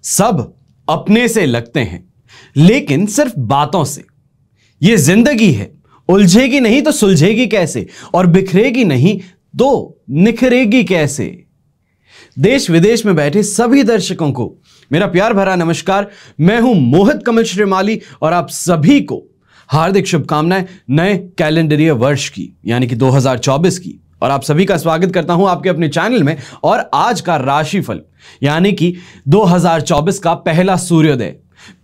सब अपने से लगते हैं, लेकिन सिर्फ बातों से। ये जिंदगी है, उलझेगी नहीं तो सुलझेगी कैसे, और बिखरेगी नहीं तो निखरेगी कैसे। देश विदेश में बैठे सभी दर्शकों को मेरा प्यार भरा नमस्कार। मैं हूं मोहित कमल श्रीमाली और आप सभी को हार्दिक शुभकामनाएं नए कैलेंडरीय वर्ष की, यानी कि 2024 की। और आप सभी का स्वागत करता हूं आपके अपने चैनल में। और आज का राशिफल यानी कि 2024 का पहला सूर्योदय,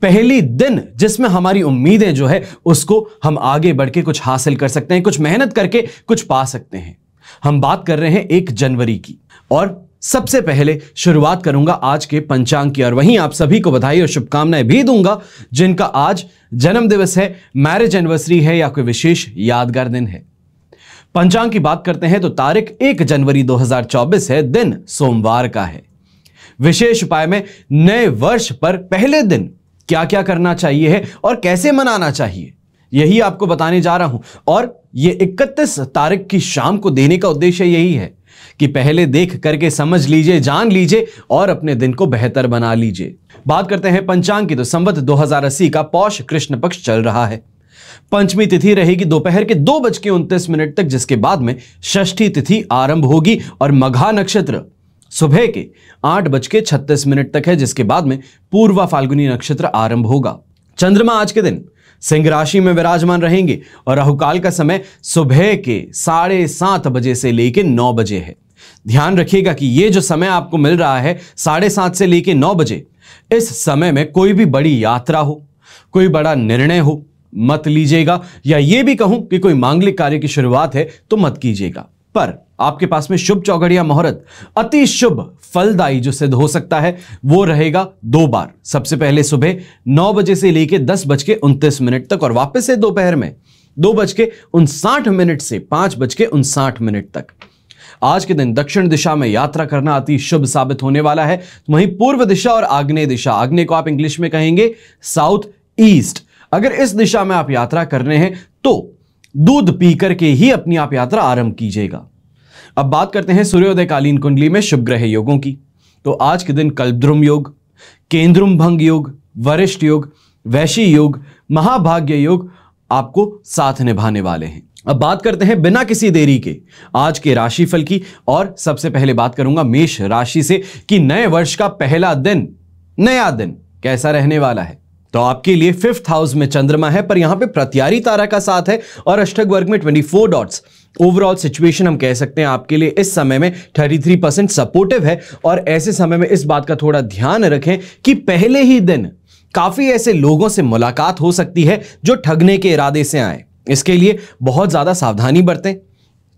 पहली दिन जिसमें हमारी उम्मीदें जो है उसको हम आगे बढ़ के कुछ हासिल कर सकते हैं, कुछ मेहनत करके कुछ पा सकते हैं। हम बात कर रहे हैं 1 जनवरी की। और सबसे पहले शुरुआत करूंगा आज के पंचांग की, और वहीं आप सभी को बधाई और शुभकामनाएं भी दूंगा जिनका आज जन्म दिवस है, मैरिज एनिवर्सरी है या कोई विशेष यादगार दिन है। पंचांग की बात करते हैं तो तारीख 1 जनवरी 2024 है, दिन सोमवार का है। विशेष उपाय में नए वर्ष पर पहले दिन क्या क्या करना चाहिए है और कैसे मनाना चाहिए, यही आपको बताने जा रहा हूं। और यह 31 तारीख की शाम को देने का उद्देश्य यही है कि पहले देख करके समझ लीजिए, जान लीजिए और अपने दिन को बेहतर बना लीजिए। बात करते हैं पंचांग की तो संवत 2080 का पौष कृष्ण पक्ष चल रहा है। पंचमी तिथि रहेगी दोपहर के 2:29 तक, जिसके बाद में षष्ठी तिथि आरंभ होगी और मघा नक्षत्र सुबह के 8:36 तक है, जिसके बाद में पूर्वा फाल्गुनी नक्षत्र आरंभ होगा। चंद्रमा आज के दिन सिंह राशि में विराजमान रहेंगे और राहुकाल का समय सुबह के 7:30 बजे से लेकर 9 बजे है। ध्यान रखिएगा कि ये जो समय आपको मिल रहा है 7:30 से लेकर 9 बजे, इस समय में कोई भी बड़ी यात्रा हो, कोई बड़ा निर्णय हो मत लीजिएगा, या ये भी कहूं कि कोई मांगलिक कार्य की शुरुआत है तो मत कीजिएगा। पर आपके पास में शुभ चौघड़ या मुहूर्त अति शुभ फलदायी जो सिद्ध हो सकता है वो रहेगा 2 बार। सबसे पहले सुबह 9 बजे से लेकर 10:29 तक, और वापस से दोपहर में 2:59 से 5:59 तक। आज के दिन दक्षिण दिशा में यात्रा करना अति शुभ साबित होने वाला है। वहीं पूर्व दिशा और आग्नेय दिशा, आग्नेय को आप इंग्लिश में कहेंगे साउथ ईस्ट, अगर इस दिशा में आप यात्रा कर रहे हैं तो दूध पी करके ही अपनी आप यात्रा आरंभ कीजिएगा। अब बात करते हैं सूर्योदयकालीन कुंडली में शुभ ग्रह योगों की। तो आज के दिन कल्पद्रुम योग, केंद्रुम भंग योग, वरिष्ठ योग, वैशी योग, महाभाग्य योग आपको साथ निभाने वाले हैं। अब बात करते हैं बिना किसी देरी के आज के राशिफल की, और सबसे पहले बात करूंगा मेष राशि से कि नए वर्ष का पहला दिन, नया दिन कैसा रहने वाला है। तो आपके लिए 5th हाउस में चंद्रमा है, पर यहां पे प्रत्यारी तारा का साथ है और अष्टक वर्ग में 24 डॉट्स। ओवरऑल सिचुएशन हम कह सकते हैं आपके लिए इस समय में 33% सपोर्टिव है। और ऐसे समय में इस बात का थोड़ा ध्यान रखें कि पहले ही दिन काफी ऐसे लोगों से मुलाकात हो सकती है जो ठगने के इरादे से आए। इसके लिए बहुत ज्यादा सावधानी बरतें,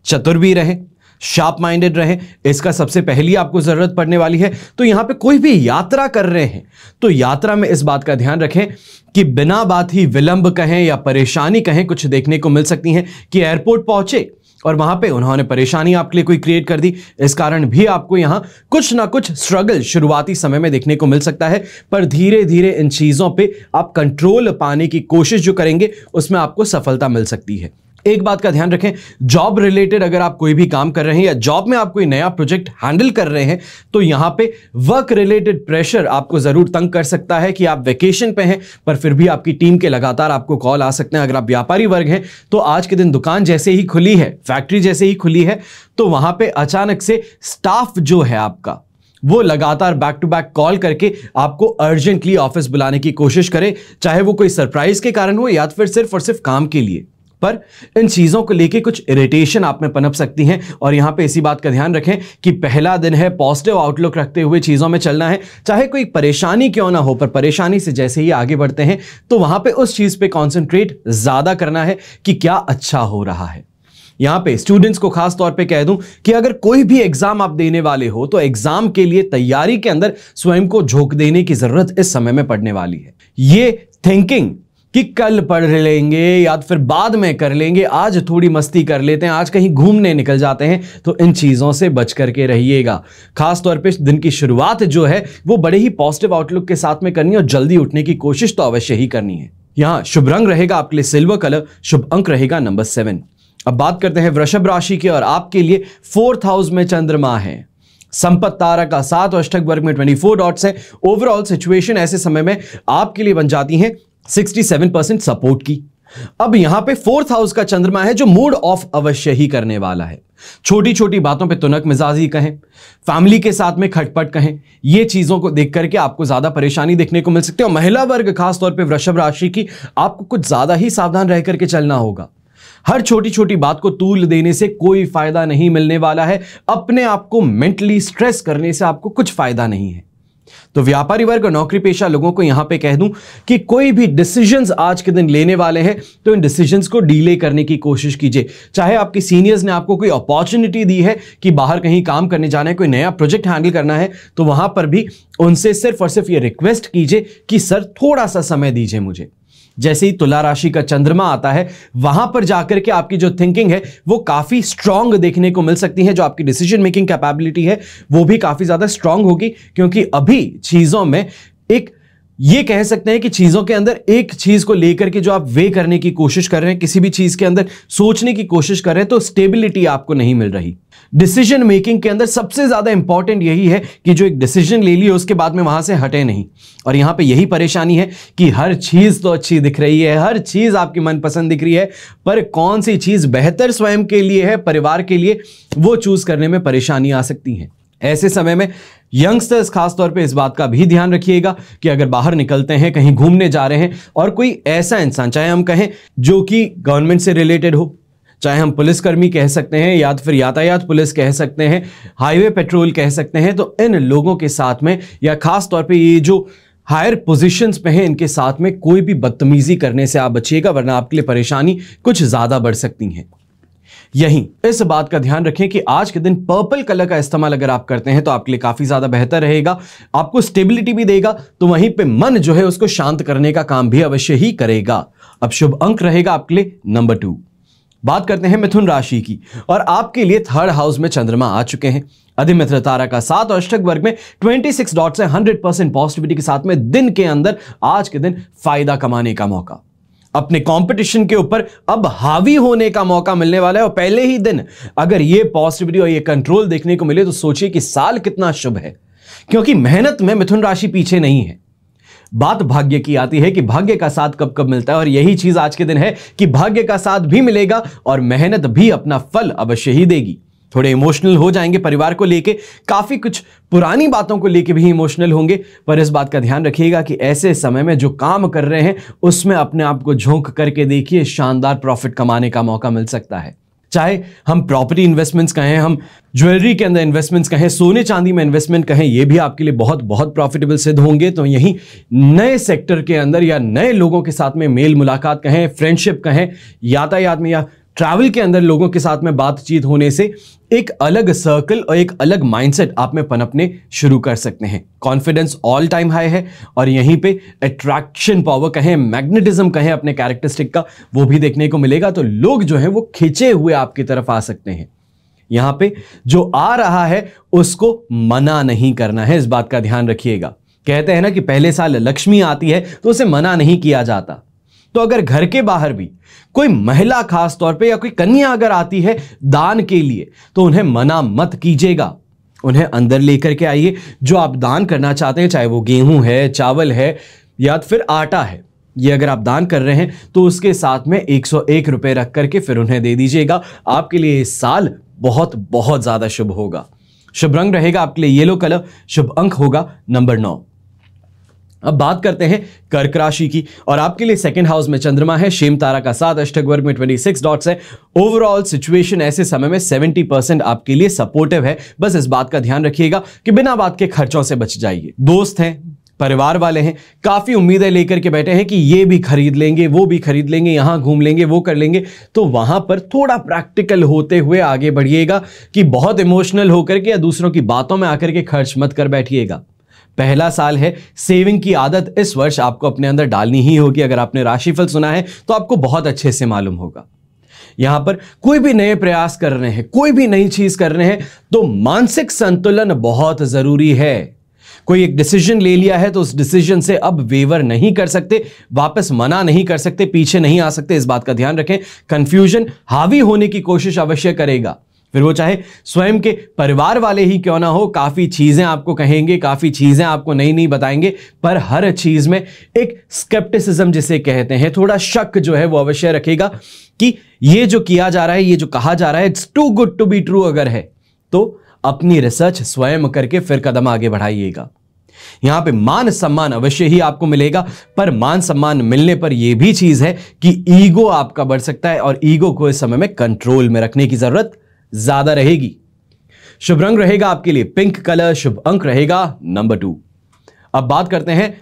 चतुर भी रहें, शार्प माइंडेड रहें, इसका सबसे पहली आपको जरूरत पड़ने वाली है। तो यहां पे कोई भी यात्रा कर रहे हैं तो यात्रा में इस बात का ध्यान रखें कि बिना बात ही विलंब कहें या परेशानी कहें, कुछ देखने को मिल सकती है कि एयरपोर्ट पहुंचे और वहां पे उन्होंने परेशानी आपके लिए कोई क्रिएट कर दी। इस कारण भी आपको यहां कुछ ना कुछ स्ट्रगल शुरुआती समय में देखने को मिल सकता है, पर धीरे धीरे इन चीजों पे आप कंट्रोल पाने की कोशिश जो करेंगे उसमें आपको सफलता मिल सकती है। एक बात का ध्यान रखें, जॉब रिलेटेड अगर आप कोई भी काम कर रहे हैं या जॉब में आप कोई नया प्रोजेक्ट हैंडल कर रहे हैं तो यहां पे वर्क रिलेटेड प्रेशर आपको जरूर तंग कर सकता है कि आप वेकेशन पे हैं, पर फिर भी आपकी टीम के लगातार आपको कॉल आ सकते हैं। अगर आप व्यापारी वर्ग हैं तो आज के दिन दुकान जैसे ही खुली है, फैक्ट्री जैसे ही खुली है, तो वहां पे अचानक से स्टाफ जो है आपका वो लगातार बैक टू बैक कॉल करके आपको अर्जेंटली ऑफिस बुलाने की कोशिश करे, चाहे वो कोई सरप्राइज के कारण हो या फिर सिर्फ और सिर्फ काम के लिए। पर इन चीजों को लेके कुछ इरिटेशन आप में पनप सकती हैं, और यहां पे इसी बात का ध्यान रखें कि पहला दिन है, पॉजिटिव आउटलुक रखते हुए चीजों में चलना है। चाहे कोई परेशानी क्यों ना हो, पर परेशानी से जैसे ही आगे बढ़ते हैं तो वहां पे उस चीज पे कॉन्सेंट्रेट ज्यादा करना है कि क्या अच्छा हो रहा है। यहां पे स्टूडेंट्स को खास तौर पे कह दूं कि अगर कोई भी एग्जाम आप देने वाले हो तो एग्जाम के लिए तैयारी के अंदर स्वयं को झोंक देने की जरूरत इस समय में पड़ने वाली है। ये थिंकिंग कि कल पढ़ लेंगे या फिर बाद में कर लेंगे, आज थोड़ी मस्ती कर लेते हैं, आज कहीं घूमने निकल जाते हैं, तो इन चीजों से बच करके रहिएगा। खास तौर पे दिन की शुरुआत जो है वो बड़े ही पॉजिटिव आउटलुक के साथ में करनी है और जल्दी उठने की कोशिश तो अवश्य ही करनी है। यहां शुभ रंग रहेगा आपके लिए सिल्वर कलर, शुभ अंक रहेगा नंबर 7। अब बात करते हैं वृषभ राशि की, और आपके लिए 4th हाउस में चंद्रमा है। संपत तारा का 7 और अष्टक वर्ग में 24 डॉट्स है। ओवरऑल सिचुएशन ऐसे समय में आपके लिए बन जाती है 67% सपोर्ट की। अब यहां पे 4th हाउस का चंद्रमा है जो मूड ऑफ अवश्य ही करने वाला है। छोटी छोटी बातों पे तुनक मिजाजी कहें, फैमिली के साथ में खटपट कहें, ये चीजों को देख करके आपको ज्यादा परेशानी देखने को मिल सकती है। और महिला वर्ग खासतौर पे वृषभ राशि की, आपको कुछ ज्यादा ही सावधान रह करके चलना होगा। हर छोटी छोटी बात को तूल देने से कोई फायदा नहीं मिलने वाला है। अपने आप को मेंटली स्ट्रेस करने से आपको कुछ फायदा नहीं है। तो व्यापारी वर्ग और नौकरी पेशा लोगों को यहां पे कह दूं कि कोई भी डिसीजंस आज के दिन लेने वाले हैं तो इन डिसीजंस को डीले करने की कोशिश कीजिए। चाहे आपके सीनियर्स ने आपको कोई अपॉर्चुनिटी दी है कि बाहर कहीं काम करने जाना है, कोई नया प्रोजेक्ट हैंडल करना है, तो वहां पर भी उनसे सिर्फ और सिर्फ ये रिक्वेस्ट कीजिए कि सर थोड़ा सा समय दीजिए मुझे। जैसे ही तुला राशि का चंद्रमा आता है वहां पर जाकर के आपकी जो थिंकिंग है वो काफी स्ट्रांग देखने को मिल सकती है। जो आपकी डिसीजन मेकिंग कैपेबिलिटी है वो भी काफी ज्यादा स्ट्रांग होगी, क्योंकि अभी चीजों में एक ये कह सकते हैं कि चीजों के अंदर एक चीज को लेकर के जो आप वे करने की कोशिश कर रहे हैं, किसी भी चीज के अंदर सोचने की कोशिश कर रहे हैं, तो स्टेबिलिटी आपको नहीं मिल रही। डिसीजन मेकिंग के अंदर सबसे ज्यादा इंपॉर्टेंट यही है कि जो एक डिसीजन ले लिया उसके बाद में वहां से हटे नहीं। और यहां पे यही परेशानी है कि हर चीज तो अच्छी दिख रही है, हर चीज आपकी मनपसंद दिख रही है, पर कौन सी चीज बेहतर स्वयं के लिए है, परिवार के लिए, वो चूज करने में परेशानी आ सकती है। ऐसे समय में यंगस्टर्स खासतौर पे इस बात का भी ध्यान रखिएगा कि अगर बाहर निकलते हैं, कहीं घूमने जा रहे हैं, और कोई ऐसा इंसान, चाहे हम कहें जो कि गवर्नमेंट से रिलेटेड हो, चाहे हम पुलिसकर्मी कह सकते हैं या फिर यातायात पुलिस कह सकते हैं, हाईवे पेट्रोल कह सकते हैं, तो इन लोगों के साथ में या खासतौर पे ये जो हायर पोजीशंस पे हैं इनके साथ में कोई भी बदतमीजी करने से आप बचिएगा, वरना आपके लिए परेशानी कुछ ज्यादा बढ़ सकती है। यहीं इस बात का ध्यान रखें कि आज के दिन पर्पल कलर का इस्तेमाल अगर आप करते हैं तो आपके लिए काफी ज्यादा बेहतर रहेगा, आपको स्टेबिलिटी भी देगा, तो वहीं पे मन जो है उसको शांत करने का काम भी अवश्य ही करेगा। अब शुभ अंक रहेगा आपके लिए नंबर 2। बात करते हैं मिथुन राशि की, और आपके लिए 3rd हाउस में चंद्रमा आ चुके हैं। अधिमित्र तारा का 7 और अष्टक वर्ग में 26 डॉट्स है। 100% पॉजिटिविटी के साथ में दिन के अंदर आज के दिन फायदा कमाने का मौका, अपने कंपटीशन के ऊपर अब हावी होने का मौका मिलने वाला है। और पहले ही दिन अगर ये पॉजिटिविटी और ये कंट्रोल देखने को मिले तो सोचिए कि साल कितना शुभ है, क्योंकि मेहनत में मिथुन राशि पीछे नहीं है। बात भाग्य की आती है कि भाग्य का साथ कब कब मिलता है, और यही चीज आज के दिन है कि भाग्य का साथ भी मिलेगा और मेहनत भी अपना फल अवश्य ही देगी। थोड़े इमोशनल हो जाएंगे परिवार को लेके, काफी कुछ पुरानी बातों को लेके भी इमोशनल होंगे, पर इस बात का ध्यान रखिएगा कि ऐसे समय में जो काम कर रहे हैं उसमें अपने आप को झोंक करके देखिए, शानदार प्रॉफिट कमाने का मौका मिल सकता है। चाहे हम प्रॉपर्टी इन्वेस्टमेंट्स कहें, हम ज्वेलरी के अंदर इन्वेस्टमेंट्स कहें, सोने चांदी में इन्वेस्टमेंट कहें, ये भी आपके लिए बहुत बहुत प्रॉफिटेबल सिद्ध होंगे। तो यही नए सेक्टर के अंदर या नए लोगों के साथ में मेल मुलाकात कहें, फ्रेंडशिप कहें, यातायात में या ट्रैवल के अंदर लोगों के साथ में बातचीत होने से एक अलग सर्कल और एक अलग माइंडसेट आप में पनपने शुरू कर सकते हैं। कॉन्फिडेंस ऑल टाइम हाई है, और यहीं पे अट्रैक्शन पावर कहें, मैग्नेटिज्म कहें अपने कैरेक्टरिस्टिक का, वो भी देखने को मिलेगा। तो लोग जो हैं वो खिंचे हुए आपकी तरफ आ सकते हैं। यहां पे जो आ रहा है उसको मना नहीं करना है, इस बात का ध्यान रखिएगा। कहते हैं ना कि पहले साल लक्ष्मी आती है तो उसे मना नहीं किया जाता। तो अगर घर के बाहर भी कोई महिला खास तौर पे या कोई कन्या अगर आती है दान के लिए, तो उन्हें मना मत कीजिएगा, उन्हें अंदर लेकर के आइए। जो आप दान करना चाहते हैं, चाहे वो गेहूं है, चावल है या फिर आटा है, ये अगर आप दान कर रहे हैं तो उसके साथ में 101 रुपए रख करके फिर उन्हें दे दीजिएगा। आपके लिए इस साल बहुत बहुत ज्यादा शुभ होगा। शुभ रंग रहेगा आपके लिए येलो कलर, शुभ अंक होगा नंबर 9। अब बात करते हैं कर्क राशि की, और आपके लिए 2nd हाउस में चंद्रमा है। शेम तारा का 7 अष्टक वर्ग में 26 डॉट्स है। ओवरऑल सिचुएशन ऐसे समय में 70% आपके लिए सपोर्टिव है। बस इस बात का ध्यान रखिएगा कि बिना बात के खर्चों से बच जाइए। दोस्त हैं, परिवार वाले हैं, काफी उम्मीदें लेकर के बैठे हैं कि ये भी खरीद लेंगे, वो भी खरीद लेंगे, यहां घूम लेंगे, वो कर लेंगे, तो वहां पर थोड़ा प्रैक्टिकल होते हुए आगे बढ़िएगा कि बहुत इमोशनल होकर के या दूसरों की बातों में आकर के खर्च मत कर बैठिएगा। पहला साल है, सेविंग की आदत इस वर्ष आपको अपने अंदर डालनी ही होगी। अगर आपने राशिफल सुना है तो आपको बहुत अच्छे से मालूम होगा। यहां पर कोई भी नए प्रयास कर रहे हैं, कोई भी नई चीज कर रहे हैं, तो मानसिक संतुलन बहुत जरूरी है। कोई एक डिसीजन ले लिया है तो उस डिसीजन से अब वेवर नहीं कर सकते, वापस मना नहीं कर सकते, पीछे नहीं आ सकते, इस बात का ध्यान रखें। कंफ्यूजन हावी होने की कोशिश अवश्य करेगा, फिर वो चाहे स्वयं के परिवार वाले ही क्यों ना हो, काफी चीजें आपको कहेंगे, काफी चीजें आपको नई नई बताएंगे, पर हर चीज में एक स्केप्टिसिज्म जिसे कहते हैं, थोड़ा शक जो है वो अवश्य रखेगा कि ये जो किया जा रहा है, ये जो कहा जा रहा है, it's too good to be true अगर है तो अपनी रिसर्च स्वयं करके फिर कदम आगे बढ़ाइएगा। यहां पे मान सम्मान अवश्य ही आपको मिलेगा, पर मान सम्मान मिलने पर यह भी चीज है कि ईगो आपका बढ़ सकता है और ईगो को इस समय में कंट्रोल में रखने की जरूरत ज्यादा रहेगी। शुभ रंग रहेगा आपके लिए पिंक कलर, शुभ अंक रहेगा नंबर 2। अब बात करते हैं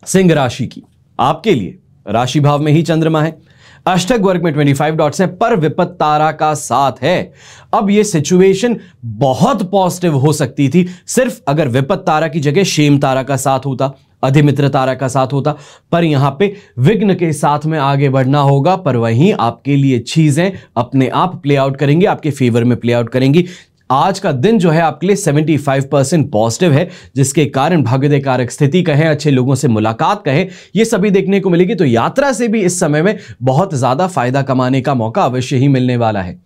सिंह राशि की। आपके लिए राशि भाव में ही चंद्रमा है, अष्टक वर्ग में 25 डॉट्स हैं, पर विपत्त तारा का साथ है। अब यह सिचुएशन बहुत पॉजिटिव हो सकती थी सिर्फ अगर विपत्त तारा की जगह शेम तारा का साथ होता, अधिमित्र तारा का साथ होता, पर यहां पे विघ्न के साथ में आगे बढ़ना होगा। पर वहीं आपके लिए चीजें अपने आप प्ले आउट करेंगी, आपके फेवर में प्ले आउट करेंगी। आज का दिन जो है आपके लिए 75% पॉजिटिव है, जिसके कारण भाग्योदय कारक स्थिति कहें, अच्छे लोगों से मुलाकात कहें, ये सभी देखने को मिलेगी। तो यात्रा से भी इस समय में बहुत ज्यादा फायदा कमाने का मौका अवश्य ही मिलने वाला है।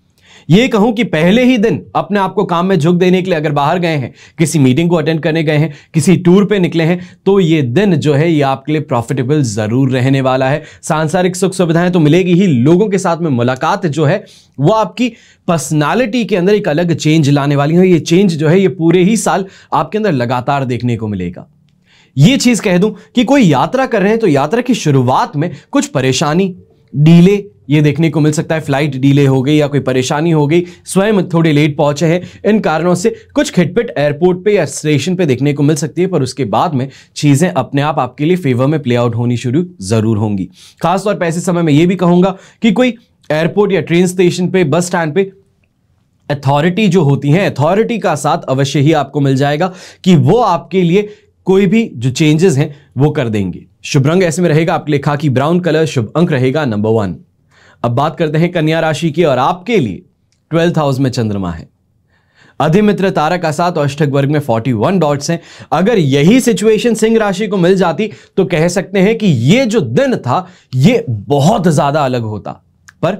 ये कहूं कि पहले ही दिन अपने आप को काम में झोंक देने के लिए अगर बाहर गए हैं, किसी मीटिंग को अटेंड करने गए हैं, किसी टूर पे निकले हैं, तो ये दिन जो है ये आपके लिए प्रॉफिटेबल जरूर रहने वाला है। सांसारिक सुख सुविधाएं तो मिलेगी ही, लोगों के साथ में मुलाकात जो है वो आपकी पर्सनालिटी के अंदर एक अलग चेंज लाने वाली है। ये चेंज जो है ये पूरे ही साल आपके अंदर लगातार देखने को मिलेगा। ये चीज कह दूं कि कोई यात्रा कर रहे हैं तो यात्रा की शुरुआत में कुछ परेशानी, डीले ये देखने को मिल सकता है। फ्लाइट डीले हो गई या कोई परेशानी हो गई, स्वयं थोड़े लेट पहुंचे हैं, इन कारणों से कुछ खिटपिट एयरपोर्ट पे या स्टेशन पे देखने को मिल सकती है। पर उसके बाद में चीजें अपने आप आपके लिए फेवर में प्ले आउट होनी शुरू जरूर होंगी। खासतौर पर ऐसे समय में यह भी कहूंगा कि कोई एयरपोर्ट या ट्रेन स्टेशन पे, बस स्टैंड पे अथॉरिटी जो होती है, अथॉरिटी का साथ अवश्य ही आपको मिल जाएगा कि वो आपके लिए कोई भी जो चेंजेस हैं वो कर देंगे। शुभ रंग ऐसे में रहेगा आपके लिए खाकी ब्राउन कलर, शुभ अंक रहेगा नंबर 1। अब बात करते हैं कन्या राशि की और आपके लिए 12th हाउस में चंद्रमा है, अधिमित्र तारा का साथ और अष्टक वर्ग में 41 डॉट्स हैं। अगर यही सिचुएशन सिंह राशि को मिल जाती तो कह सकते हैं कि ये जो दिन था ये बहुत ज्यादा अलग होता, पर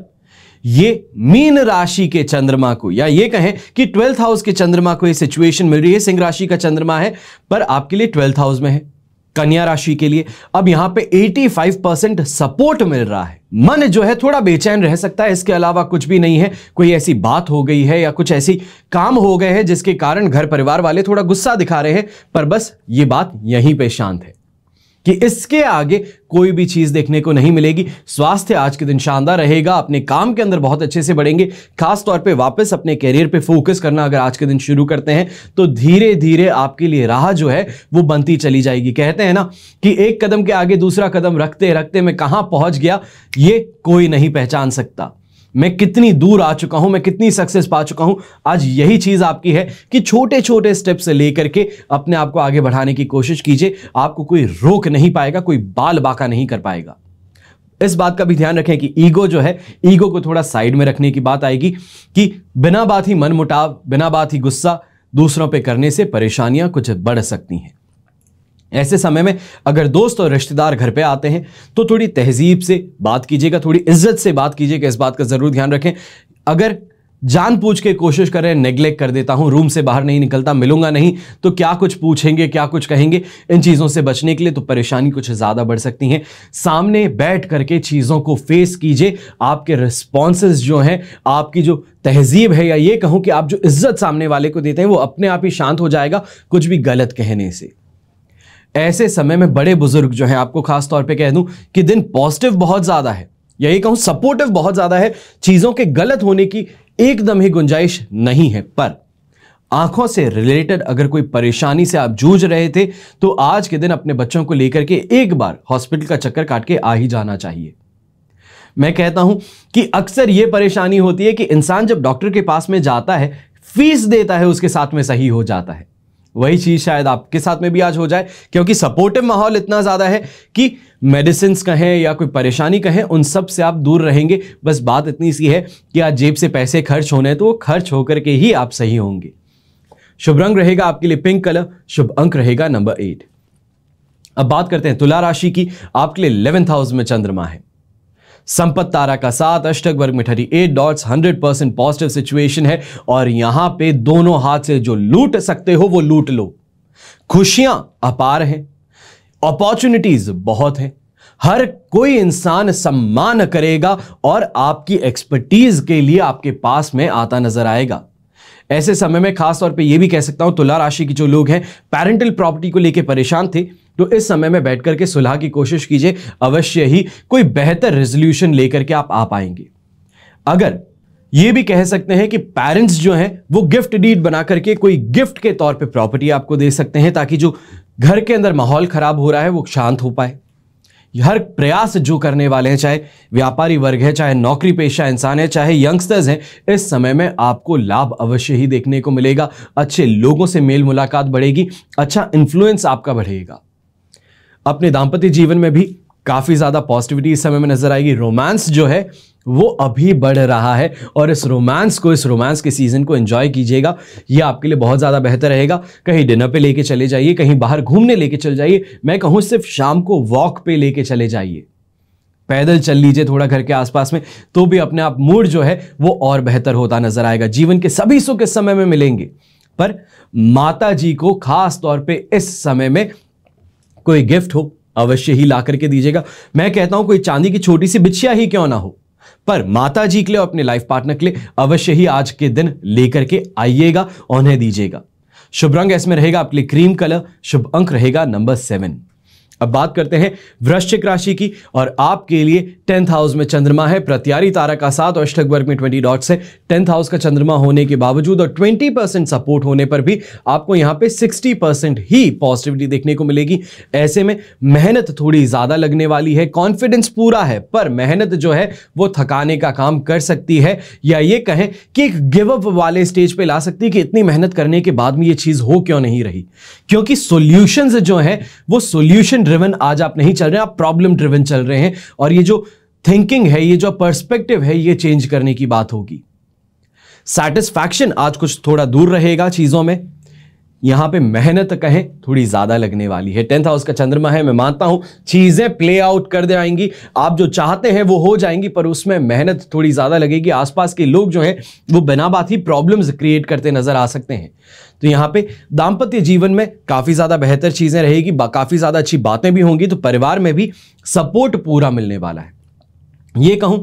ये मीन राशि के चंद्रमा को, या ये कहें कि 12th हाउस के चंद्रमा को ये सिचुएशन मिल रही है। सिंह राशि का चंद्रमा है पर आपके लिए 12th हाउस में है। कन्या राशि के लिए अब यहां पे 85% सपोर्ट मिल रहा है। मन जो है थोड़ा बेचैन रह सकता है, इसके अलावा कुछ भी नहीं है। कोई ऐसी बात हो गई है या कुछ ऐसी काम हो गए हैं जिसके कारण घर परिवार वाले थोड़ा गुस्सा दिखा रहे हैं, पर बस ये बात यहीं पे शांत है कि इसके आगे कोई भी चीज देखने को नहीं मिलेगी। स्वास्थ्य आज के दिन शानदार रहेगा, अपने काम के अंदर बहुत अच्छे से बढ़ेंगे। खास तौर पे वापस अपने कैरियर पे फोकस करना अगर आज के दिन शुरू करते हैं तो धीरे धीरे आपके लिए राह जो है वो बनती चली जाएगी। कहते हैं ना कि एक कदम के आगे दूसरा कदम रखते रखते मैं कहां पहुंच गया ये कोई नहीं पहचान सकता। मैं कितनी दूर आ चुका हूं, मैं कितनी सक्सेस पा चुका हूं। आज यही चीज आपकी है कि छोटे छोटे स्टेप से लेकर के अपने आप को आगे बढ़ाने की कोशिश कीजिए। आपको कोई रोक नहीं पाएगा, कोई बाल बाका नहीं कर पाएगा। इस बात का भी ध्यान रखें कि ईगो जो है, ईगो को थोड़ा साइड में रखने की बात आएगी कि बिना बात ही मनमुटाव, बिना बात ही गुस्सा दूसरों पे करने से परेशानियां कुछ बढ़ सकती हैं। ऐसे समय में अगर दोस्त और रिश्तेदार घर पे आते हैं तो थोड़ी तहजीब से बात कीजिएगा, थोड़ी इज्जत से बात कीजिएगा। इस बात का जरूर ध्यान रखें। अगर जानबूझ के कोशिश कर रहे हैं, नेग्लेक्ट कर देता हूं, रूम से बाहर नहीं निकलता, मिलूंगा नहीं तो क्या कुछ पूछेंगे, क्या कुछ कहेंगे, इन चीजों से बचने के लिए तो परेशानी कुछ ज्यादा बढ़ सकती हैं। सामने बैठ करके चीजों को फेस कीजिए। आपके रिस्पॉन्सेज जो हैं, आपकी जो तहजीब है, या ये कहूं कि आप जो इज्जत सामने वाले को देते हैं वो अपने आप ही शांत हो जाएगा कुछ भी गलत कहने से। ऐसे समय में बड़े बुजुर्ग जो हैं, आपको खास तौर पे कह दूं कि दिन पॉजिटिव बहुत ज्यादा है, यही कहूं सपोर्टिव बहुत ज्यादा है। चीजों के गलत होने की एकदम ही गुंजाइश नहीं है, पर आंखों से रिलेटेड अगर कोई परेशानी से आप जूझ रहे थे तो आज के दिन अपने बच्चों को लेकर के एक बार हॉस्पिटल का चक्कर काट के आ ही जाना चाहिए। मैं कहता हूं कि अक्सर यह परेशानी होती है कि इंसान जब डॉक्टर के पास में जाता है, फीस देता है, उसके साथ में सही हो जाता है। वही चीज शायद आपके साथ में भी आज हो जाए, क्योंकि सपोर्टिव माहौल इतना ज्यादा है कि मेडिसिन कहें या कोई परेशानी कहें, उन सब से आप दूर रहेंगे। बस बात इतनी सी है कि आज जेब से पैसे खर्च होने तो वो खर्च होकर के ही आप सही होंगे। शुभ रंग रहेगा आपके लिए पिंक कलर, शुभ अंक रहेगा नंबर 8। अब बात करते हैं तुला राशि की। आपके लिए 11th हाउस में चंद्रमा है, संपत तारा का 7 अष्टक वर्ग में 38 डॉट्स, 100% पॉजिटिव सिचुएशन है और यहां पे दोनों हाथ से जो लूट सकते हो वो लूट लो। खुशियां अपार हैं, अपॉर्चुनिटीज बहुत हैं, हर कोई इंसान सम्मान करेगा और आपकी एक्सपर्टीज के लिए आपके पास में आता नजर आएगा। ऐसे समय में खास तौर पे ये भी कह सकता हूं, तुला राशि के जो लोग हैं पेरेंटल प्रॉपर्टी को लेकर परेशान थे, तो इस समय में बैठ करके सुलह की कोशिश कीजिए, अवश्य ही कोई बेहतर रेजोल्यूशन लेकर के आप आ पाएंगे। अगर ये भी कह सकते हैं कि पेरेंट्स जो हैं वो गिफ्ट डीड बना करके कोई गिफ्ट के तौर पे प्रॉपर्टी आपको दे सकते हैं, ताकि जो घर के अंदर माहौल खराब हो रहा है वो शांत हो पाए। हर प्रयास जो करने वाले हैं, चाहे व्यापारी वर्ग है, चाहे नौकरी पेशा इंसान है, चाहे यंगस्टर्स हैं, इस समय में आपको लाभ अवश्य ही देखने को मिलेगा। अच्छे लोगों से मेल मुलाकात बढ़ेगी, अच्छा इन्फ्लुएंस आपका बढ़ेगा। अपने दाम्पत्य जीवन में भी काफी ज्यादा पॉजिटिविटी इस समय में नजर आएगी। रोमांस जो है वो अभी बढ़ रहा है और इस रोमांस के सीजन को एंजॉय कीजिएगा। ये आपके लिए बहुत ज्यादा बेहतर रहेगा। कहीं डिनर पे लेके चले जाइए, कहीं बाहर घूमने लेके चले जाइए, मैं कहूं सिर्फ शाम को वॉक पे लेके चले जाइए, पैदल चल लीजिए थोड़ा घर के आसपास में, तो भी अपने आप मूड जो है वो और बेहतर होता नजर आएगा। जीवन के सभी सुख इस समय में मिलेंगे, पर माता जी को खास तौर पे इस समय में कोई गिफ्ट हो अवश्य ही ला करके दीजिएगा। मैं कहता हूं कोई चांदी की छोटी सी बिछिया ही क्यों ना हो, पर माता जी के लिए और अपने लाइफ पार्टनर के लिए अवश्य ही आज के दिन लेकर के आइएगा, उन्हें दीजिएगा। शुभ रंग इसमें रहेगा आपके लिए क्रीम कलर, शुभ अंक रहेगा नंबर 7। अब बात करते हैं वृश्चिक राशि की और आपके लिए 10th हाउस में चंद्रमा है, प्रत्यारी तारा का 7 और अष्टक वर्ग में 20 डॉट्स है। 10th हाउस का चंद्रमा होने के बावजूद और 20% सपोर्ट होने पर भी आपको यहां पे 60% ही पॉजिटिविटी देखने को मिलेगी। ऐसे में मेहनत थोड़ी ज्यादा लगने वाली है, कॉन्फिडेंस पूरा है, पर मेहनत जो है वो थकाने का काम कर सकती है, या ये कहें कि एक गिव अप वाले स्टेज पे ला सकती है कि इतनी मेहनत करने के बाद में ये चीज हो क्यों नहीं रही। क्योंकि सॉल्यूशंस जो है वो सॉल्यूशन ड्रिवन आज आप नहीं चल रहे हैं, आप प्रॉब्लम ड्रिवन चल रहे हैं, और ये जो थिंकिंग है, ये जो पर्सपेक्टिव है, ये चेंज करने की बात होगी। सैटिस्फैक्शन आज कुछ थोड़ा दूर रहेगा चीजों में, यहां पे मेहनत कहें थोड़ी ज्यादा लगने वाली है। 10th हाउस का चंद्रमा है, मैं मानता हूं चीजें प्ले आउट कर दे आएंगी, आप जो चाहते हैं वो हो जाएंगी, पर उसमें मेहनत थोड़ी ज्यादा लगेगी। आसपास के लोग जो हैं वो बिना बात ही प्रॉब्लम्स क्रिएट करते नजर आ सकते हैं। तो यहां पे दाम्पत्य जीवन में काफी ज्यादा बेहतर चीजें रहेगी, काफी ज्यादा अच्छी बातें भी होंगी, तो परिवार में भी सपोर्ट पूरा मिलने वाला है। ये कहूं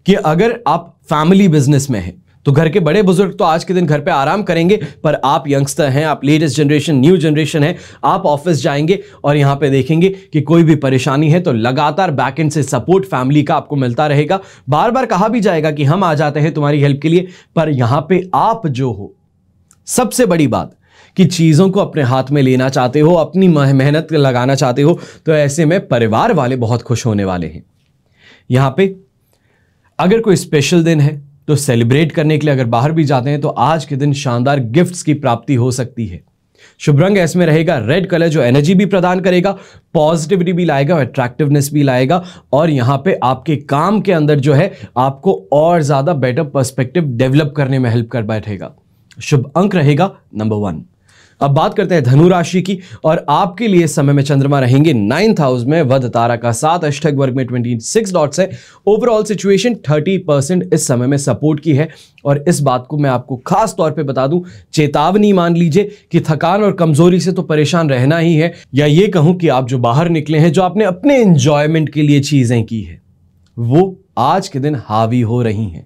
कि अगर आप फैमिली बिजनेस में हैं तो घर के बड़े बुजुर्ग तो आज के दिन घर पे आराम करेंगे, पर आप यंगस्टर हैं, आप लेटेस्ट जनरेशन, न्यू जनरेशन है, आप ऑफिस जाएंगे और यहां पे देखेंगे कि कोई भी परेशानी है तो लगातार बैकएंड से सपोर्ट फैमिली का आपको मिलता रहेगा। बार बार कहा भी जाएगा कि हम आ जाते हैं तुम्हारी हेल्प के लिए, पर यहां पे आप जो हो, सबसे बड़ी बात कि चीजों को अपने हाथ में लेना चाहते हो, अपनी मेहनत लगाना चाहते हो, तो ऐसे में परिवार वाले बहुत खुश होने वाले हैं। यहां पे अगर कोई स्पेशल दिन है तो सेलिब्रेट करने के लिए अगर बाहर भी जाते हैं तो आज के दिन शानदार गिफ्ट्स की प्राप्ति हो सकती है। शुभ रंग इसमें रहेगा रेड कलर, जो एनर्जी भी प्रदान करेगा, पॉजिटिविटी भी लाएगा, अट्रैक्टिवनेस भी लाएगा, और यहां पे आपके काम के अंदर जो है आपको और ज्यादा बेटर पर्सपेक्टिव डेवलप करने में हेल्प कर बैठेगा। शुभ अंक रहेगा नंबर 1। अब बात करते हैं धनु राशि की और आपके लिए समय में चंद्रमा रहेंगे 9th हाउस में, वध तारा का 7 अष्टक वर्ग में 26 डॉट्स है। ओवरऑल सिचुएशन 30% इस समय में सपोर्ट की है, और इस बात को मैं आपको खास तौर पे बता दूं, चेतावनी मान लीजिए कि थकान और कमजोरी से तो परेशान रहना ही है, या ये कहूं कि आप जो बाहर निकले हैं, जो आपने अपने एंजॉयमेंट के लिए चीजें की है, वो आज के दिन हावी हो रही हैं।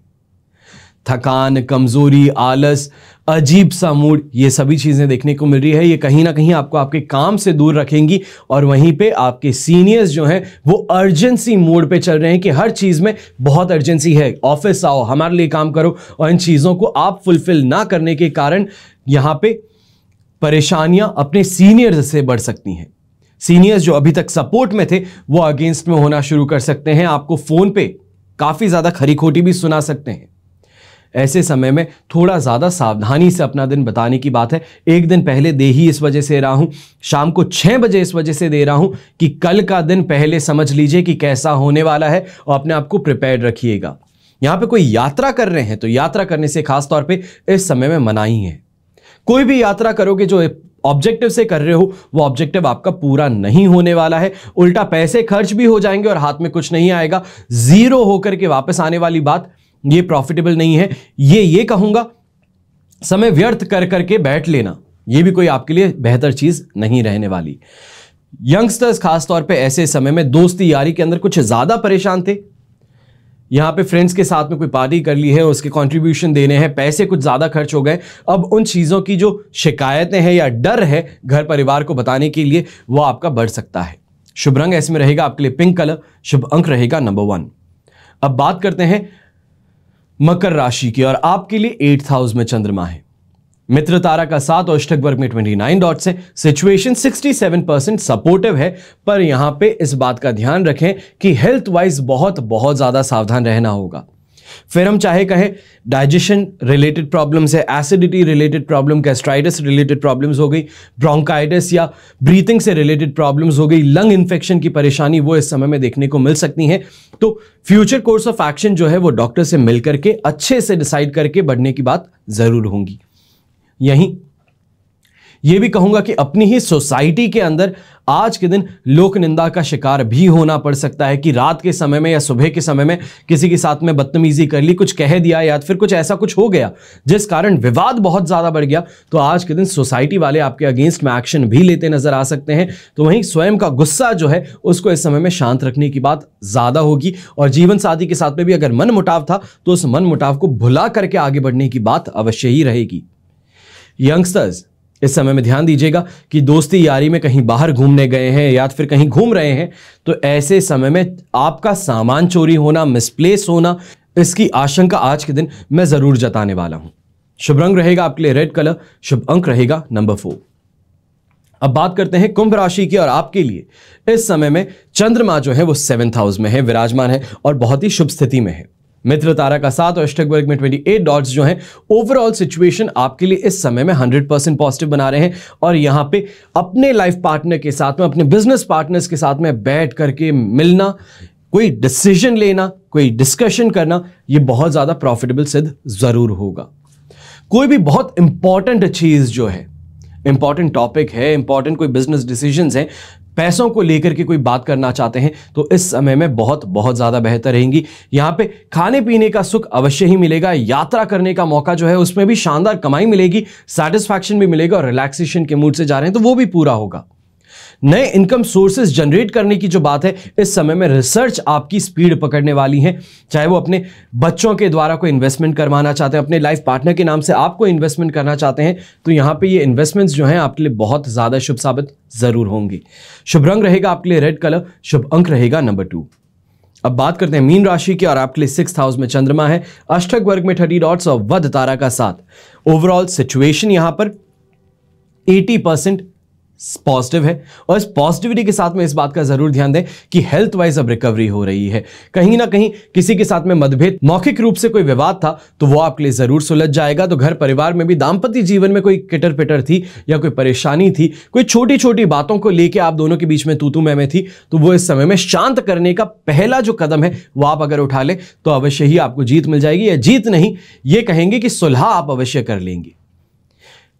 थकान, कमजोरी, आलस, अजीब सा मूड, ये सभी चीजें देखने को मिल रही है। ये कहीं ना कहीं आपको आपके काम से दूर रखेंगी, और वहीं पे आपके सीनियर्स जो हैं वो अर्जेंसी मोड पे चल रहे हैं कि हर चीज में बहुत अर्जेंसी है, ऑफिस आओ, हमारे लिए काम करो, और इन चीजों को आप फुलफिल ना करने के कारण यहां पे परेशानियां अपने सीनियर्स से बढ़ सकती हैं। सीनियर्स जो अभी तक सपोर्ट में थे वो अगेंस्ट में होना शुरू कर सकते हैं, आपको फोन पे काफी ज्यादा खरी खोटी भी सुना सकते हैं। ऐसे समय में थोड़ा ज्यादा सावधानी से अपना दिन बताने की बात है। एक दिन पहले दे ही इस वजह से रहा हूं, शाम को 6 बजे इस वजह से दे रहा हूं कि कल का दिन पहले समझ लीजिए कि कैसा होने वाला है, और अपने आप को प्रिपेयर्ड रखिएगा। यहां पे कोई यात्रा कर रहे हैं तो यात्रा करने से खास तौर पे इस समय में मनाही है। कोई भी यात्रा करोगे जो ऑब्जेक्टिव से कर रहे हो वो ऑब्जेक्टिव आपका पूरा नहीं होने वाला है, उल्टा पैसे खर्च भी हो जाएंगे और हाथ में कुछ नहीं आएगा, जीरो होकर के वापस आने वाली बात, ये प्रॉफिटेबल नहीं है। ये कहूंगा समय व्यर्थ कर करके बैठ लेना, ये भी कोई आपके लिए बेहतर चीज नहीं रहने वाली। यंगस्टर्स खासतौर पे ऐसे समय में दोस्ती यारी के अंदर कुछ ज्यादा परेशान थे, यहां पे फ्रेंड्स के साथ में कोई पार्टी कर ली है, उसके कंट्रीब्यूशन देने हैं, पैसे कुछ ज्यादा खर्च हो गए, अब उन चीजों की जो शिकायतें हैं या डर है घर परिवार को बताने के लिए वो आपका बढ़ सकता है। शुभ रंग ऐसे में रहेगा आपके लिए पिंक कलर, शुभ अंक रहेगा नंबर 1। अब बात करते हैं मकर राशि की, और आपके लिए 8th हाउस में चंद्रमा है, मित्र तारा का 7 और अष्टक वर्ग में 29 डॉट्स है। सिचुएशन 67% सपोर्टिव है, पर यहां पे इस बात का ध्यान रखें कि हेल्थ वाइज बहुत ज्यादा सावधान रहना होगा। फिर हम चाहे कहें डाइजेशन रिलेटेड प्रॉब्लम्स है, acidity related problem, gastritis related problems हो गई, ब्रोंकाइटिस या ब्रीथिंग से रिलेटेड प्रॉब्लम्स हो गई, लंग इन्फेक्शन की परेशानी वो इस समय में देखने को मिल सकती है। तो फ्यूचर कोर्स ऑफ एक्शन जो है वो डॉक्टर से मिलकर के अच्छे से डिसाइड करके बढ़ने की बात जरूर होगी। यहीं यह भी कहूंगा कि अपनी ही सोसाइटी के अंदर आज के दिन लोक निंदा का शिकार भी होना पड़ सकता है कि रात के समय में या सुबह के समय में किसी के साथ में बदतमीजी कर ली, कुछ कह दिया या फिर कुछ ऐसा कुछ हो गया जिस कारण विवाद बहुत ज्यादा बढ़ गया, तो आज के दिन सोसाइटी वाले आपके अगेंस्ट में एक्शन भी लेते नजर आ सकते हैं। तो वहीं स्वयं का गुस्सा जो है उसको इस समय में शांत रखने की बात ज्यादा होगी, और जीवन साथी के साथ में भी अगर मन मुटाव था तो उस मन मुटाव को भुला करके आगे बढ़ने की बात अवश्य ही रहेगी। यंगस्टर्स इस समय में ध्यान दीजिएगा कि दोस्ती यारी में कहीं बाहर घूमने गए हैं या फिर कहीं घूम रहे हैं तो ऐसे समय में आपका सामान चोरी होना, मिसप्लेस होना, इसकी आशंका आज के दिन मैं जरूर जताने वाला हूं। शुभ रंग रहेगा आपके लिए रेड कलर, शुभ अंक रहेगा नंबर 4। अब बात करते हैं कुंभ राशि की, और आपके लिए इस समय में चंद्रमा जो है वो 7th हाउस में है, विराजमान है और बहुत ही शुभ स्थिति में है। मित्र तारा का 7 और अष्टक वर्ग में 28 डॉट्स जो हैं ओवरऑल सिचुएशन आपके लिए इस समय में 100% पॉजिटिव बना रहे हैं, और यहां पे अपने लाइफ पार्टनर के साथ में, अपने बिजनेस पार्टनर्स के साथ में बैठ करके मिलना, कोई डिसीजन लेना, कोई डिस्कशन करना, ये बहुत ज्यादा प्रॉफिटेबल सिद्ध जरूर होगा। कोई भी बहुत इंपॉर्टेंट चीज जो है, इंपॉर्टेंट टॉपिक है, इंपॉर्टेंट कोई बिजनेस डिसीजंस हैं, पैसों को लेकर के कोई बात करना चाहते हैं तो इस समय में बहुत ज्यादा बेहतर रहेंगी। यहां पे खाने पीने का सुख अवश्य ही मिलेगा, यात्रा करने का मौका जो है उसमें भी शानदार कमाई मिलेगी, सैटिस्फैक्शन भी मिलेगा, और रिलैक्सेशन के मूड से जा रहे हैं तो वो भी पूरा होगा। नए इनकम सोर्सेज जनरेट करने की जो बात है, इस समय में रिसर्च आपकी स्पीड पकड़ने वाली है, चाहे वो अपने बच्चों के द्वारा कोई इन्वेस्टमेंट करवाना चाहते हैं, अपने लाइफ पार्टनर के नाम से आपको इन्वेस्टमेंट करना चाहते हैं, तो यहां पे ये इन्वेस्टमेंट्स जो हैं आपके लिए बहुत ज्यादा शुभ साबित जरूर होंगे। शुभ रंग रहेगा आपके लिए रेड कलर, शुभ अंक रहेगा नंबर 2। अब बात करते हैं मीन राशि की, और आपके लिए 6th हाउस में चंद्रमा है, अष्टक वर्ग में 30 डॉट्स और वध तारा का 7। ओवरऑल सिचुएशन यहां पर 80% पॉजिटिव है, और इस पॉजिटिविटी के साथ में इस बात का जरूर ध्यान दें कि हेल्थ वाइज अब रिकवरी हो रही है। कहीं ना कहीं किसी के साथ में मतभेद, मौखिक रूप से कोई विवाद था तो वो आपके लिए जरूर सुलझ जाएगा। तो घर परिवार में भी दाम्पत्य जीवन में कोई किटर पिटर थी या कोई परेशानी थी, कोई छोटी छोटी बातों को लेकर आप दोनों के बीच में तू मैं थी, तो वो इस समय में शांत करने का पहला जो कदम है वो आप अगर उठा ले तो अवश्य ही आपको जीत मिल जाएगी, या जीत नहीं ये कहेंगे कि सुलह आप अवश्य कर लेंगे।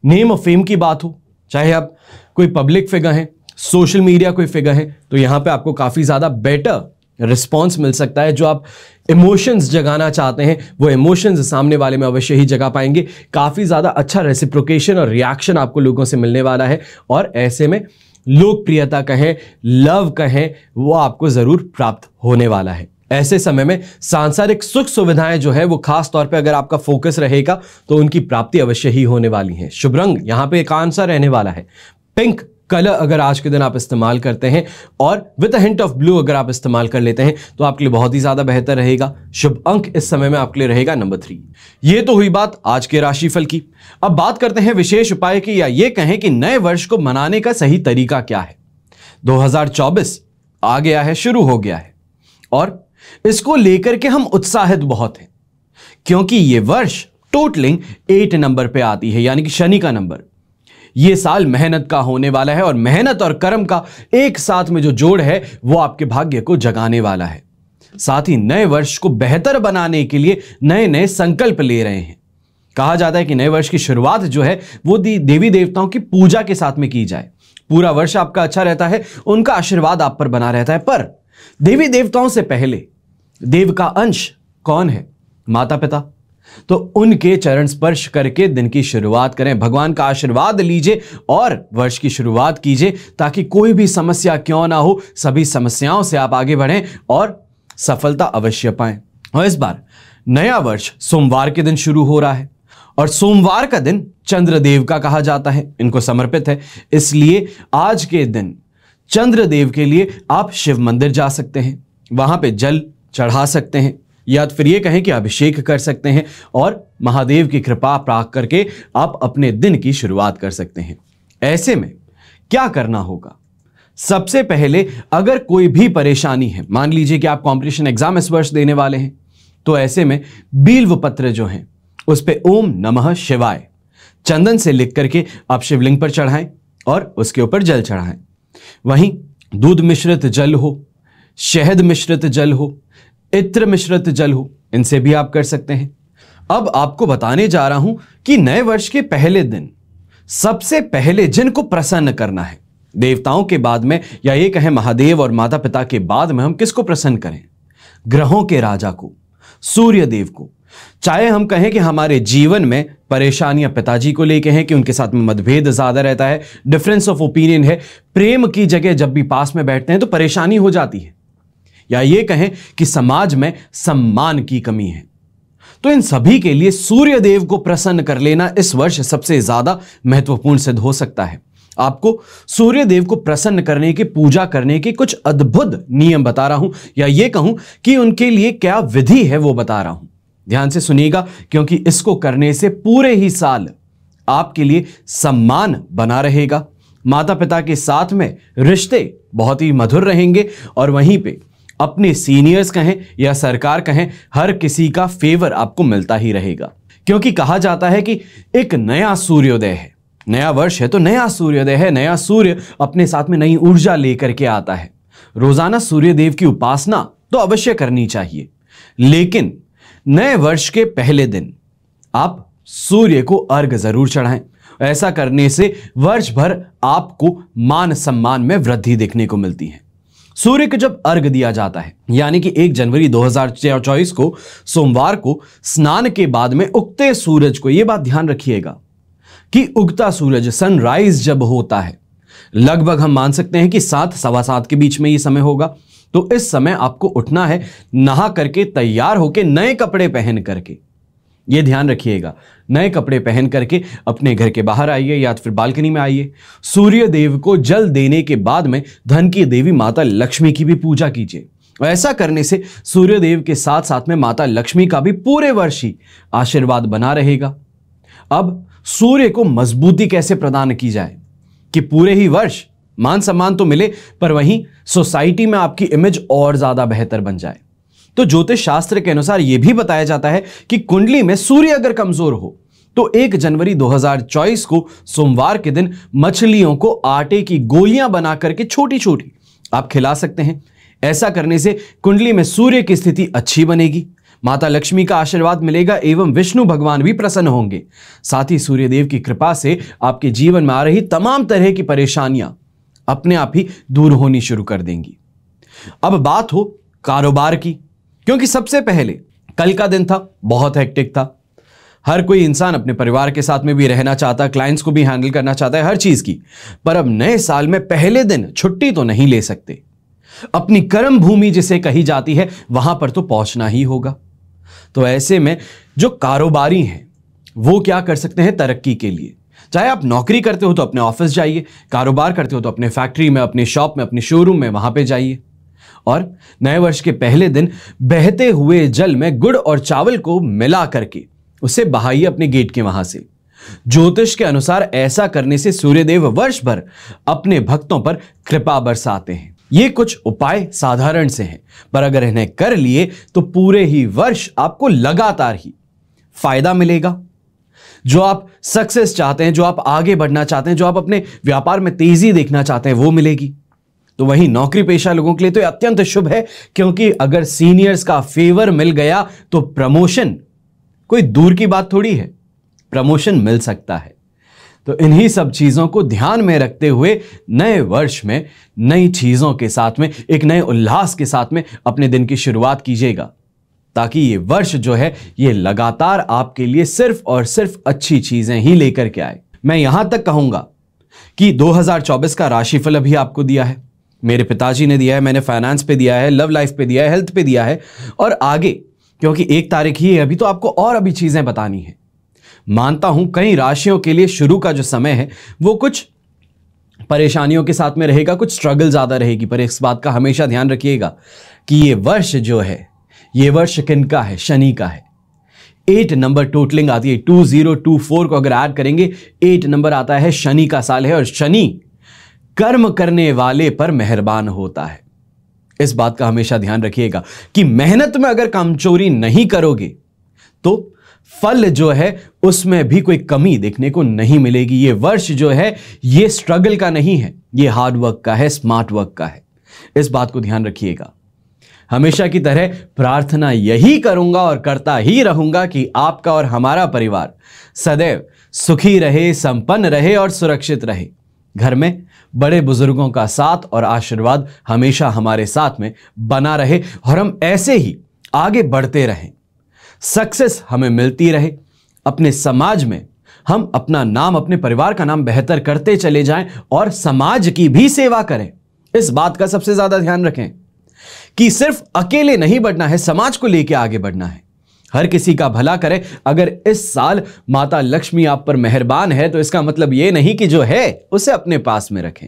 नेम और फेम की बात हो, चाहे आप कोई पब्लिक फिगर है, सोशल मीडिया कोई फिगर है, तो यहां पे आपको काफी ज्यादा बेटर रिस्पॉन्स मिल सकता है। जो आप इमोशंस जगाना चाहते हैं वो इमोशंस सामने वाले में अवश्य ही जगा पाएंगे। काफी ज्यादा अच्छा रेसिप्रोकेशन और रिएक्शन आपको लोगों से मिलने वाला है, और ऐसे में लोकप्रियता कहें, लव कहें, वो आपको जरूर प्राप्त होने वाला है। ऐसे समय में सांसारिक सुख सुविधाएं जो है वो खास तौर पे अगर आपका फोकस रहेगा तो उनकी प्राप्ति अवश्य ही होने वाली है। शुभ रंग यहां पे एक आंसर रहने वाला है पिंक कलर, अगर आज के दिन आप इस्तेमाल करते हैं और with a hint of blue अगर आप इस्तेमाल कर लेते हैं तो आपके लिए बहुत ही ज्यादा बेहतर रहेगा। शुभ अंक इस समय में आपके लिए रहेगा नंबर 3। ये तो हुई बात आज के राशिफल की। अब बात करते हैं विशेष उपाय की, या ये कहें कि नए वर्ष को मनाने का सही तरीका क्या है। 2024 आ गया है, शुरू हो गया है, और इसको लेकर के हम उत्साहित बहुत हैं, क्योंकि ये वर्ष टोटलिंग 8 नंबर पे आती है, यानी कि शनि का नंबर। ये साल मेहनत का होने वाला है, और मेहनत और कर्म का एक साथ में जो जोड़ है वो आपके भाग्य को जगाने वाला है। साथ ही नए वर्ष को बेहतर बनाने के लिए नए नए संकल्प ले रहे हैं। कहा जाता है कि नए वर्ष की शुरुआत जो है वो देवी देवताओं की पूजा के साथ में की जाए। पूरा वर्ष आपका अच्छा रहता है, उनका आशीर्वाद आप पर बना रहता है। पर देवी देवताओं से पहले देव का अंश कौन है? माता पिता। तो उनके चरण स्पर्श करके दिन की शुरुआत करें, भगवान का आशीर्वाद लीजिए और वर्ष की शुरुआत कीजिए, ताकि कोई भी समस्या क्यों ना हो, सभी समस्याओं से आप आगे बढ़ें और सफलता अवश्य पाएं। और इस बार नया वर्ष सोमवार के दिन शुरू हो रहा है और सोमवार का दिन चंद्रदेव का कहा जाता है, इनको समर्पित है। इसलिए आज के दिन चंद्रदेव के लिए आप शिव मंदिर जा सकते हैं, वहां पे जल चढ़ा सकते हैं, या फिर ये कहें कि अभिषेक कर सकते हैं और महादेव की कृपा प्राप्त करके आप अपने दिन की शुरुआत कर सकते हैं। ऐसे में क्या करना होगा? सबसे पहले अगर कोई भी परेशानी है, मान लीजिए कि आप कॉम्पिटिशन एग्जाम इस वर्ष देने वाले हैं, तो ऐसे में बिल्व पत्र जो हैं उस पे ओम नमः शिवाय चंदन से लिख करके आप शिवलिंग पर चढ़ाएं और उसके ऊपर जल चढ़ाएं। वहीं दूध मिश्रित जल हो, शहद मिश्रित जल हो, इत्र मिश्रित जल हो, इनसे भी आप कर सकते हैं। अब आपको बताने जा रहा हूं कि नए वर्ष के पहले दिन सबसे पहले जिनको प्रसन्न करना है, देवताओं के बाद में, या ये कहें महादेव और माता पिता के बाद में, हम किसको प्रसन्न करें? ग्रहों के राजा को, सूर्य देव को। चाहे हम कहें कि हमारे जीवन में परेशानियां पिताजी को लेके हैं कि उनके साथ में मतभेद ज्यादा रहता है, डिफरेंस ऑफ ओपिनियन है, प्रेम की जगह जब भी पास में बैठते हैं तो परेशानी हो जाती है, या ये कहें कि समाज में सम्मान की कमी है, तो इन सभी के लिए सूर्य देव को प्रसन्न कर लेना इस वर्ष सबसे ज्यादा महत्वपूर्ण सिद्ध हो सकता है। आपको सूर्य देव को प्रसन्न करने की, पूजा करने के कुछ अद्भुत नियम बता रहा हूं, या ये कहूं कि उनके लिए क्या विधि है वो बता रहा हूं। ध्यान से सुनिएगा, क्योंकि इसको करने से पूरे ही साल आपके लिए सम्मान बना रहेगा, माता पिता के साथ में रिश्ते बहुत ही मधुर रहेंगे, और वहीं पे अपने सीनियर्स कहें या सरकार कहें, हर किसी का फेवर आपको मिलता ही रहेगा। क्योंकि कहा जाता है कि एक नया सूर्योदय है, नया वर्ष है तो नया सूर्योदय है, नया सूर्य अपने साथ में नई ऊर्जा लेकर के आता है। रोजाना सूर्य देव की उपासना तो अवश्य करनी चाहिए, लेकिन नए वर्ष के पहले दिन आप सूर्य को अर्घ जरूर चढ़ाएं। ऐसा करने से वर्ष भर आपको मान सम्मान में वृद्धि देखने को मिलती है। सूर्य को जब अर्घ दिया जाता है, यानी कि 1 जनवरी 2024 को सोमवार को स्नान के बाद में उगते सूरज को, यह बात ध्यान रखिएगा कि उगता सूरज सनराइज जब होता है, लगभग हम मान सकते हैं कि 7 सवा 7 के बीच में यह समय होगा, तो इस समय आपको उठना है, नहा करके तैयार होके नए कपड़े पहन करके, यह ध्यान रखिएगा, नए कपड़े पहन करके अपने घर के बाहर आइए या फिर बालकनी में आइए। सूर्य देव को जल देने के बाद में धन की देवी माता लक्ष्मी की भी पूजा कीजिए। ऐसा करने से सूर्य देव के साथ साथ में माता लक्ष्मी का भी पूरे वर्ष ही आशीर्वाद बना रहेगा। अब सूर्य को मजबूती कैसे प्रदान की जाए कि पूरे ही वर्ष मान सम्मान तो मिले, पर वहीं सोसाइटी में आपकी इमेज और ज्यादा बेहतर बन जाए। तो ज्योतिष शास्त्र के अनुसार यह भी बताया जाता है कि कुंडली में सूर्य अगर कमजोर हो तो 1 जनवरी 2024 को सोमवार के दिन मछलियों को आटे की गोलियां बना करके छोटी छोटी आप खिला सकते हैं। ऐसा करने से कुंडली में सूर्य की स्थिति अच्छी बनेगी, माता लक्ष्मी का आशीर्वाद मिलेगा एवं विष्णु भगवान भी प्रसन्न होंगे। साथ ही सूर्यदेव की कृपा से आपके जीवन में आ रही तमाम तरह की परेशानियां अपने आप ही दूर होनी शुरू कर देंगी। अब बात हो कारोबार की, क्योंकि सबसे पहले कल का दिन था, बहुत हेक्टिक था। हर कोई इंसान अपने परिवार के साथ में भी रहना चाहता है, क्लाइंट्स को भी हैंडल करना चाहता है, हर चीज की। पर अब नए साल में पहले दिन छुट्टी तो नहीं ले सकते, अपनी कर्म भूमि जिसे कही जाती है वहां पर तो पहुंचना ही होगा। तो ऐसे में जो कारोबारी हैं वो क्या कर सकते हैं तरक्की के लिए? चाहे आप नौकरी करते हो तो अपने ऑफिस जाइए, कारोबार करते हो तो अपने फैक्ट्री में, अपने शॉप में, अपने शोरूम में, वहां पे जाइए। और नए वर्ष के पहले दिन बहते हुए जल में गुड़ और चावल को मिला करके उसे बहाइए अपने गेट के वहां से। ज्योतिष के अनुसार ऐसा करने से सूर्यदेव वर्ष भर अपने भक्तों पर कृपा बरसाते हैं। ये कुछ उपाय साधारण से हैं, पर अगर इन्हें कर लिए तो पूरे ही वर्ष आपको लगातार ही फायदा मिलेगा। जो आप सक्सेस चाहते हैं, जो आप आगे बढ़ना चाहते हैं, जो आप अपने व्यापार में तेजी देखना चाहते हैं, वो मिलेगी। तो वहीं नौकरी पेशा लोगों के लिए तो अत्यंत शुभ है, क्योंकि अगर सीनियर्स का फेवर मिल गया तो प्रमोशन कोई दूर की बात थोड़ी है, प्रमोशन मिल सकता है। तो इन्हीं सब चीजों को ध्यान में रखते हुए नए वर्ष में नई चीजों के साथ में, एक नए उल्लास के साथ में अपने दिन की शुरुआत कीजिएगा, ताकि ये वर्ष जो है ये लगातार आपके लिए सिर्फ और सिर्फ अच्छी चीजें ही लेकर के आए। मैं यहां तक कहूंगा कि 2024 का राशिफल अभी आपको दिया है, मेरे पिताजी ने दिया है, मैंने फाइनेंस पे दिया है, लव लाइफ पे दिया है, हेल्थ पे दिया है, और आगे क्योंकि 1 तारीख ही है अभी, तो आपको और अभी चीजें बतानी है। मानता हूं कई राशियों के लिए शुरू का जो समय है वो कुछ परेशानियों के साथ में रहेगा, कुछ स्ट्रगल ज्यादा रहेगी, पर इस बात का हमेशा ध्यान रखिएगा कि ये वर्ष जो है, ये वर्ष किनका है? शनि का है। 8 नंबर टोटलिंग आती है, 2024 को अगर ऐड करेंगे 8 नंबर आता है, शनि का साल है, और शनि कर्म करने वाले पर मेहरबान होता है। इस बात का हमेशा ध्यान रखिएगा कि मेहनत में अगर कामचोरी नहीं करोगे तो फल जो है उसमें भी कोई कमी देखने को नहीं मिलेगी। ये वर्ष जो है ये स्ट्रगल का नहीं है, ये हार्ड वर्क का है, स्मार्ट वर्क का है। इस बात को ध्यान रखिएगा। हमेशा की तरह प्रार्थना यही करूंगा और करता ही रहूंगा कि आपका और हमारा परिवार सदैव सुखी रहे, संपन्न रहे और सुरक्षित रहे। घर में बड़े बुजुर्गों का साथ और आशीर्वाद हमेशा हमारे साथ में बना रहे और हम ऐसे ही आगे बढ़ते रहें, सक्सेस हमें मिलती रहे। अपने समाज में हम अपना नाम, अपने परिवार का नाम बेहतर करते चले जाएं और समाज की भी सेवा करें। इस बात का सबसे ज्यादा ध्यान रखें कि सिर्फ अकेले नहीं बढ़ना है, समाज को लेकर आगे बढ़ना है, हर किसी का भला करें। अगर इस साल माता लक्ष्मी आप पर मेहरबान है तो इसका मतलब यह नहीं कि जो है उसे अपने पास में रखें,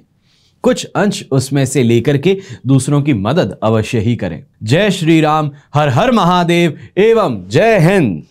कुछ अंश उसमें से लेकर के दूसरों की मदद अवश्य ही करें। जय श्री राम, हर हर महादेव एवं जय हिंद।